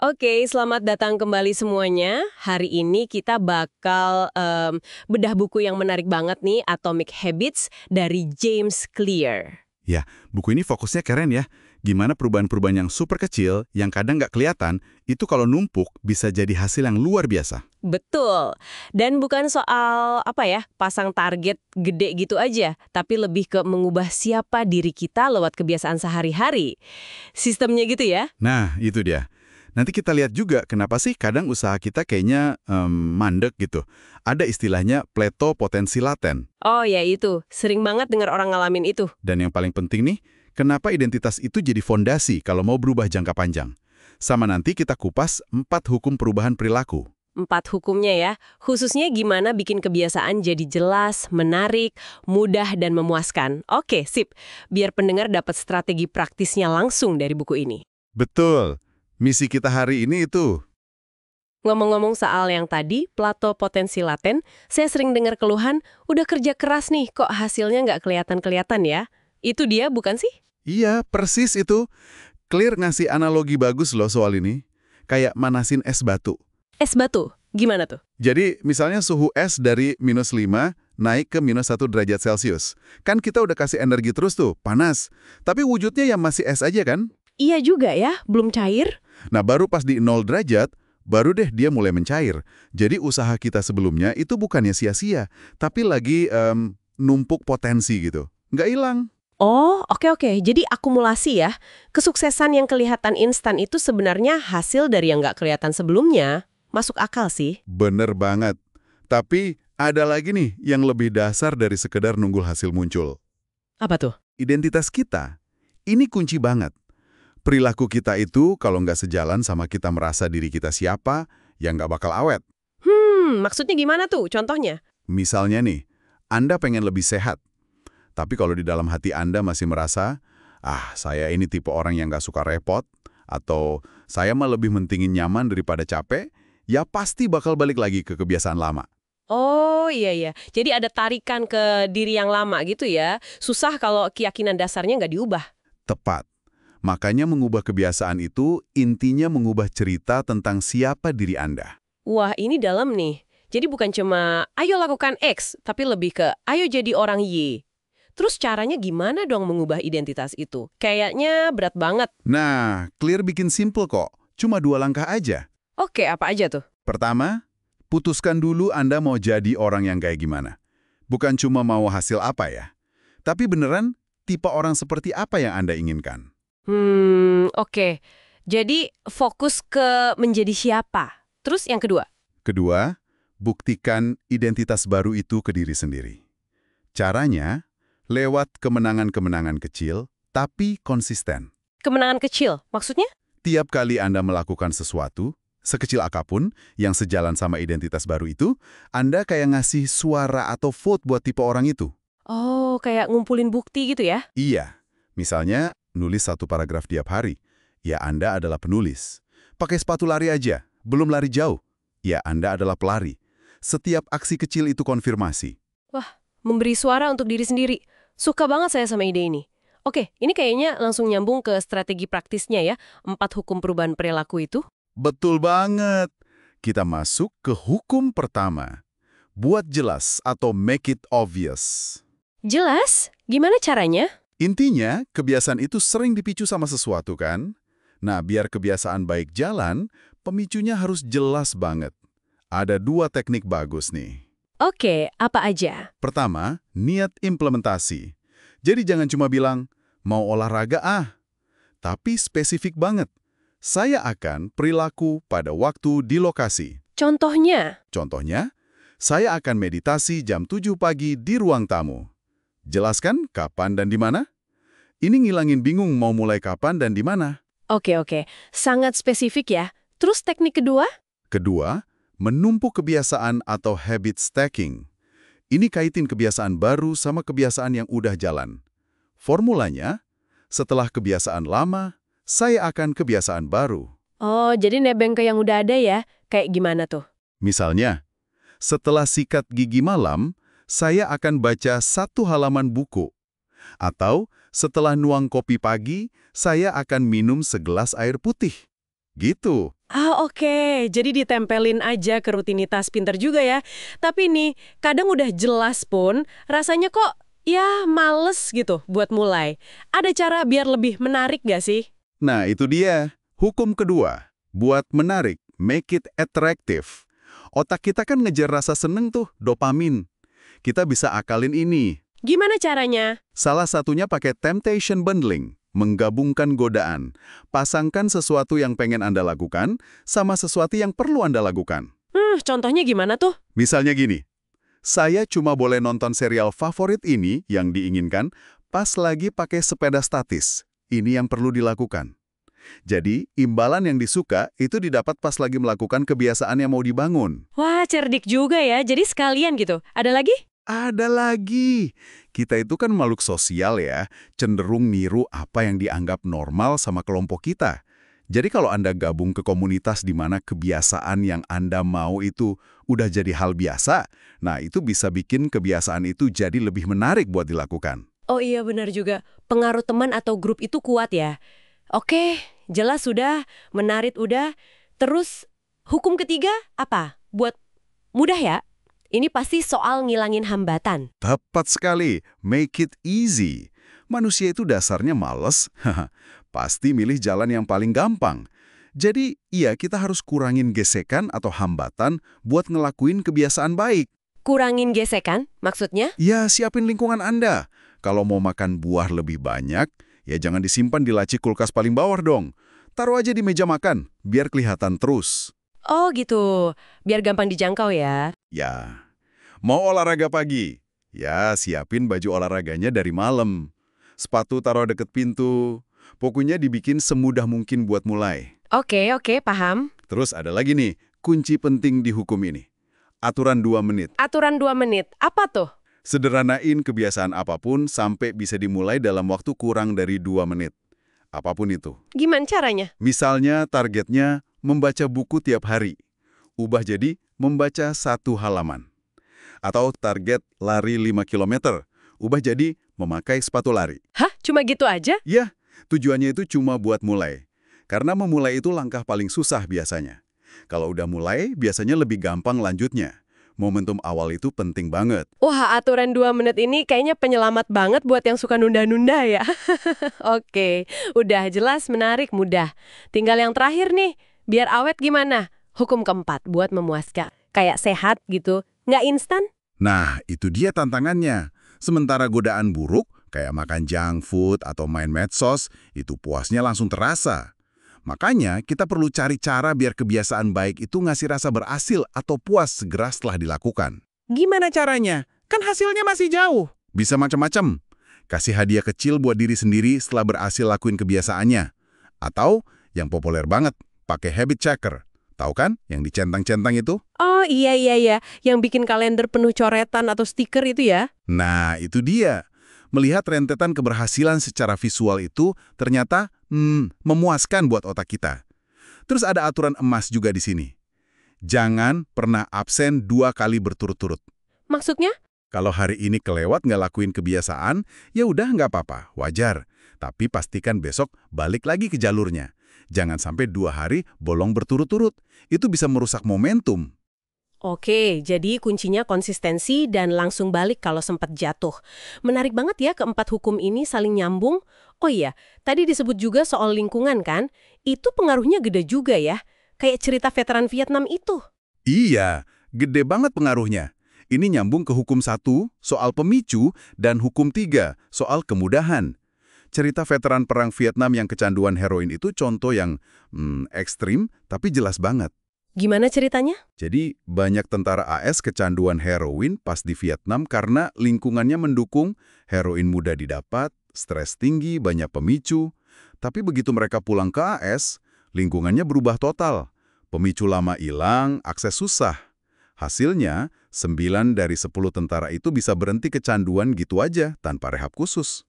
Oke, selamat datang kembali semuanya. Hari ini kita bakal bedah buku yang menarik banget nih, Atomic Habits dari James Clear. Ya, buku ini fokusnya keren ya. Gimana perubahan-perubahan yang super kecil, yang kadang nggak kelihatan, itu kalau numpuk bisa jadi hasil yang luar biasa. Betul. Dan bukan soal pasang target gede gitu aja, tapi lebih ke mengubah siapa diri kita lewat kebiasaan sehari-hari. Sistemnya gitu ya. Nah, itu dia. Nanti kita lihat juga kenapa sih kadang usaha kita kayaknya mandek gitu. Ada istilahnya plateau potensi laten. Oh ya itu, sering banget dengar orang ngalamin itu. Dan yang paling penting nih, kenapa identitas itu jadi fondasi kalau mau berubah jangka panjang. Sama nanti kita kupas 4 hukum perubahan perilaku. 4 hukumnya ya, khususnya gimana bikin kebiasaan jadi jelas, menarik, mudah, dan memuaskan. Oke, sip. Biar pendengar dapat strategi praktisnya langsung dari buku ini. Betul. Misi kita hari ini itu. Ngomong-ngomong soal yang tadi, plato potensi laten, saya sering dengar keluhan, udah kerja keras nih, kok hasilnya nggak kelihatan-kelihatan ya? Itu dia, bukan sih? Iya, persis itu. Clear ngasih analogi bagus loh soal ini. Kayak manasin es batu. Es batu, gimana tuh? Jadi, misalnya suhu es dari -5 naik ke -1 derajat Celcius. Kan kita udah kasih energi terus tuh, panas. Tapi wujudnya ya masih es aja kan? Iya juga ya, belum cair. Nah, baru pas di 0 derajat, baru deh dia mulai mencair. Jadi usaha kita sebelumnya itu bukannya sia-sia, tapi lagi numpuk potensi gitu. Nggak hilang. Oh, oke. Jadi akumulasi ya. Kesuksesan yang kelihatan instan itu sebenarnya hasil dari yang nggak kelihatan sebelumnya. Masuk akal sih. Bener banget. Tapi ada lagi nih yang lebih dasar dari sekedar nunggu hasil muncul. Apa tuh? Identitas kita. Ini kunci banget. Perilaku kita itu kalau nggak sejalan sama kita merasa diri kita siapa, ya nggak bakal awet. Maksudnya gimana tuh? Contohnya? Misalnya nih, Anda pengen lebih sehat. Tapi kalau di dalam hati Anda masih merasa, saya ini tipe orang yang nggak suka repot, atau saya mah lebih mentingin nyaman daripada capek, ya pasti bakal balik lagi ke kebiasaan lama. Oh iya. Jadi ada tarikan ke diri yang lama gitu ya. Susah kalau keyakinan dasarnya nggak diubah. Tepat. Makanya mengubah kebiasaan itu intinya mengubah cerita tentang siapa diri Anda. Wah, ini dalam nih. Jadi bukan cuma ayo lakukan X, tapi lebih ke ayo jadi orang Y. Terus caranya gimana dong mengubah identitas itu? Kayaknya berat banget. Nah, Clear bikin simple kok. Cuma 2 langkah aja. Oke, apa aja tuh? Pertama, putuskan dulu Anda mau jadi orang yang kayak gimana. Bukan cuma mau hasil apa ya. Tapi beneran tipe orang seperti apa yang Anda inginkan. Oke. Jadi fokus ke menjadi siapa. Terus yang kedua? Kedua, buktikan identitas baru itu ke diri sendiri. Caranya, lewat kemenangan-kemenangan kecil, tapi konsisten. Kemenangan kecil, maksudnya? Tiap kali Anda melakukan sesuatu, sekecil apapun, yang sejalan sama identitas baru itu, Anda kayak ngasih suara atau vote buat tipe orang itu. Oh, kayak ngumpulin bukti gitu ya? Iya, misalnya nulis 1 paragraf tiap hari. Ya, Anda adalah penulis. Pakai sepatu lari aja, belum lari jauh. Ya, Anda adalah pelari. Setiap aksi kecil itu konfirmasi. Wah, memberi suara untuk diri sendiri. Suka banget saya sama ide ini. Oke, ini kayaknya langsung nyambung ke strategi praktisnya ya, 4 hukum perubahan perilaku itu. Betul banget. Kita masuk ke hukum pertama. Buat jelas atau make it obvious. Jelas? Gimana caranya? Intinya, kebiasaan itu sering dipicu sama sesuatu kan? Nah, biar kebiasaan baik jalan, pemicunya harus jelas banget. Ada 2 teknik bagus nih. Oke, apa aja? Pertama, niat implementasi. Jadi jangan cuma bilang, mau olahraga tapi spesifik banget. Saya akan perilaku pada waktu di lokasi. Contohnya? Contohnya, saya akan meditasi jam 7 pagi di ruang tamu. Jelaskan kapan dan di mana? Ini ngilangin bingung mau mulai kapan dan di mana. Oke. Sangat spesifik ya. Terus teknik kedua? Kedua, menumpuk kebiasaan atau habit stacking. Ini kaitin kebiasaan baru sama kebiasaan yang udah jalan. Formulanya, setelah kebiasaan lama, saya akan kebiasaan baru. Oh, jadi nebeng ke yang udah ada ya? Kayak gimana tuh? Misalnya, setelah sikat gigi malam, saya akan baca 1 halaman buku. Atau, setelah nuang kopi pagi, saya akan minum segelas air putih. Gitu. Oke. Jadi ditempelin aja ke rutinitas, pinter juga ya. Tapi nih, kadang udah jelas pun, rasanya kok ya males gitu buat mulai. Ada cara biar lebih menarik gak sih? Nah, itu dia. Hukum kedua, buat menarik, make it attractive. Otak kita kan ngejar rasa seneng tuh, dopamin. Kita bisa akalin ini. Gimana caranya? Salah satunya pakai temptation bundling, menggabungkan godaan. Pasangkan sesuatu yang pengen Anda lakukan sama sesuatu yang perlu Anda lakukan. Contohnya gimana tuh? Misalnya gini, saya cuma boleh nonton serial favorit ini yang diinginkan pas lagi pakai sepeda statis. Ini yang perlu dilakukan. Jadi, imbalan yang disuka itu didapat pas lagi melakukan kebiasaan yang mau dibangun. Wah, cerdik juga ya. Jadi sekalian gitu. Ada lagi? Ada lagi. Kita itu kan makhluk sosial ya, cenderung niru apa yang dianggap normal sama kelompok kita. Jadi kalau Anda gabung ke komunitas di mana kebiasaan yang Anda mau itu udah jadi hal biasa, nah itu bisa bikin kebiasaan itu jadi lebih menarik buat dilakukan. Oh iya benar juga. Pengaruh teman atau grup itu kuat ya. Oke, jelas sudah, menarik udah. Terus hukum ketiga apa? Buat mudah ya? Ini pasti soal ngilangin hambatan. Tepat sekali, make it easy. Manusia itu dasarnya males, pasti milih jalan yang paling gampang. Jadi, iya kita harus kurangin gesekan atau hambatan buat ngelakuin kebiasaan baik. Kurangin gesekan, maksudnya? Ya, siapin lingkungan Anda. Kalau mau makan buah lebih banyak, ya jangan disimpan di laci kulkas paling bawah dong. Taruh aja di meja makan, biar kelihatan terus. Oh gitu, biar gampang dijangkau ya. Ya, mau olahraga pagi? Ya, siapin baju olahraganya dari malam. Sepatu taruh deket pintu. Pokoknya dibikin semudah mungkin buat mulai. Oke, paham. Terus ada lagi nih, kunci penting di hukum ini. Aturan 2 menit. Aturan 2 menit, apa tuh? Sederhanain kebiasaan apapun sampai bisa dimulai dalam waktu kurang dari 2 menit. Apapun itu. Gimana caranya? Misalnya targetnya membaca buku tiap hari. Ubah jadi membaca 1 halaman. Atau target lari 5 km. Ubah jadi memakai sepatu lari. Hah? Cuma gitu aja? Ya, tujuannya itu cuma buat mulai. Karena memulai itu langkah paling susah biasanya. Kalau udah mulai, biasanya lebih gampang lanjutnya. Momentum awal itu penting banget. Wah, aturan 2 menit ini kayaknya penyelamat banget buat yang suka nunda-nunda ya. Oke, udah jelas, menarik, mudah. Tinggal yang terakhir nih, biar awet gimana? Hukum keempat buat memuaskan. Kayak sehat gitu, nggak instan? Nah, itu dia tantangannya. Sementara godaan buruk, kayak makan junk food atau main medsos, itu puasnya langsung terasa. Makanya, kita perlu cari cara biar kebiasaan baik itu ngasih rasa berhasil atau puas segera setelah dilakukan. Gimana caranya? Kan hasilnya masih jauh. Bisa macam-macam. Kasih hadiah kecil buat diri sendiri setelah berhasil lakuin kebiasaannya. Atau, yang populer banget, pakai habit checker. Tahu kan, yang dicentang-centang itu? Oh iya, yang bikin kalender penuh coretan atau stiker itu ya? Nah, itu dia. Melihat rentetan keberhasilan secara visual itu ternyata memuaskan buat otak kita. Terus ada aturan emas juga di sini. Jangan pernah absen 2 kali berturut-turut. Maksudnya? Kalau hari ini kelewat nggak lakuin kebiasaan, ya udah nggak apa-apa, wajar. Tapi pastikan besok balik lagi ke jalurnya. Jangan sampai 2 hari bolong berturut-turut. Itu bisa merusak momentum. Oke, jadi kuncinya konsistensi dan langsung balik kalau sempat jatuh. Menarik banget ya keempat hukum ini saling nyambung. Oh iya, tadi disebut juga soal lingkungan kan? Itu pengaruhnya gede juga ya. Kayak cerita veteran Vietnam itu. Iya, gede banget pengaruhnya. Ini nyambung ke hukum 1 soal pemicu dan hukum 3 soal kemudahan. Cerita veteran perang Vietnam yang kecanduan heroin itu contoh yang ekstrim tapi jelas banget. Gimana ceritanya? Jadi, banyak tentara AS kecanduan heroin pas di Vietnam karena lingkungannya mendukung, heroin mudah didapat, stres tinggi, banyak pemicu. Tapi begitu mereka pulang ke AS, lingkungannya berubah total. Pemicu lama hilang, akses susah. Hasilnya, 9 dari 10 tentara itu bisa berhenti kecanduan gitu aja, tanpa rehab khusus.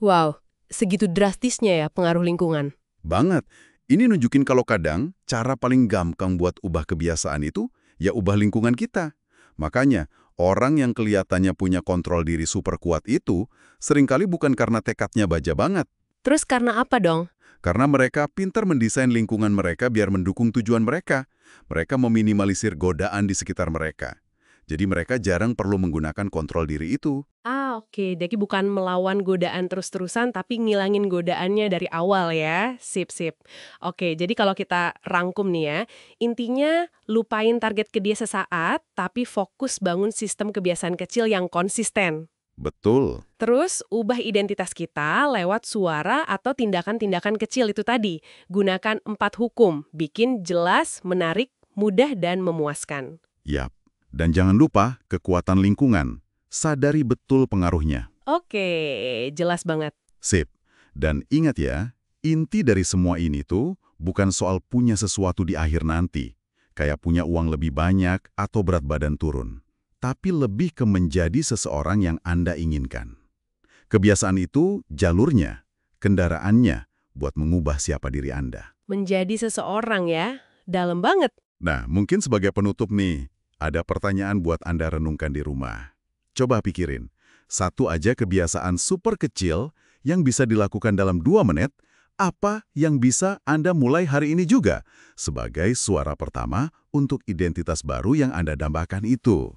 Wow, segitu drastisnya ya pengaruh lingkungan. Banget. Ini nunjukin kalau kadang, cara paling gampang buat ubah kebiasaan itu, ya ubah lingkungan kita. Makanya, orang yang kelihatannya punya kontrol diri super kuat itu, seringkali bukan karena tekadnya baja banget. Terus karena apa dong? Karena mereka pintar mendesain lingkungan mereka biar mendukung tujuan mereka. Mereka meminimalisir godaan di sekitar mereka. Jadi mereka jarang perlu menggunakan kontrol diri itu. Oke. Jadi bukan melawan godaan terus-terusan, tapi ngilangin godaannya dari awal ya. Sip, sip. Oke, jadi kalau kita rangkum nih ya, intinya lupain target gede sesaat, tapi fokus bangun sistem kebiasaan kecil yang konsisten. Betul. Terus, ubah identitas kita lewat suara atau tindakan-tindakan kecil itu tadi. Gunakan 4 hukum, bikin jelas, menarik, mudah, dan memuaskan. Yap. Dan jangan lupa kekuatan lingkungan. Sadari betul pengaruhnya. Oke, jelas banget. Sip. Dan ingat ya, inti dari semua ini tuh bukan soal punya sesuatu di akhir nanti, kayak punya uang lebih banyak atau berat badan turun, tapi lebih ke menjadi seseorang yang Anda inginkan. Kebiasaan itu jalurnya, kendaraannya buat mengubah siapa diri Anda. Menjadi seseorang ya, dalam banget. Nah, mungkin sebagai penutup nih, ada pertanyaan buat Anda renungkan di rumah. Coba pikirin, satu aja kebiasaan super kecil yang bisa dilakukan dalam 2 menit, apa yang bisa Anda mulai hari ini juga sebagai suara pertama untuk identitas baru yang Anda dambakan itu.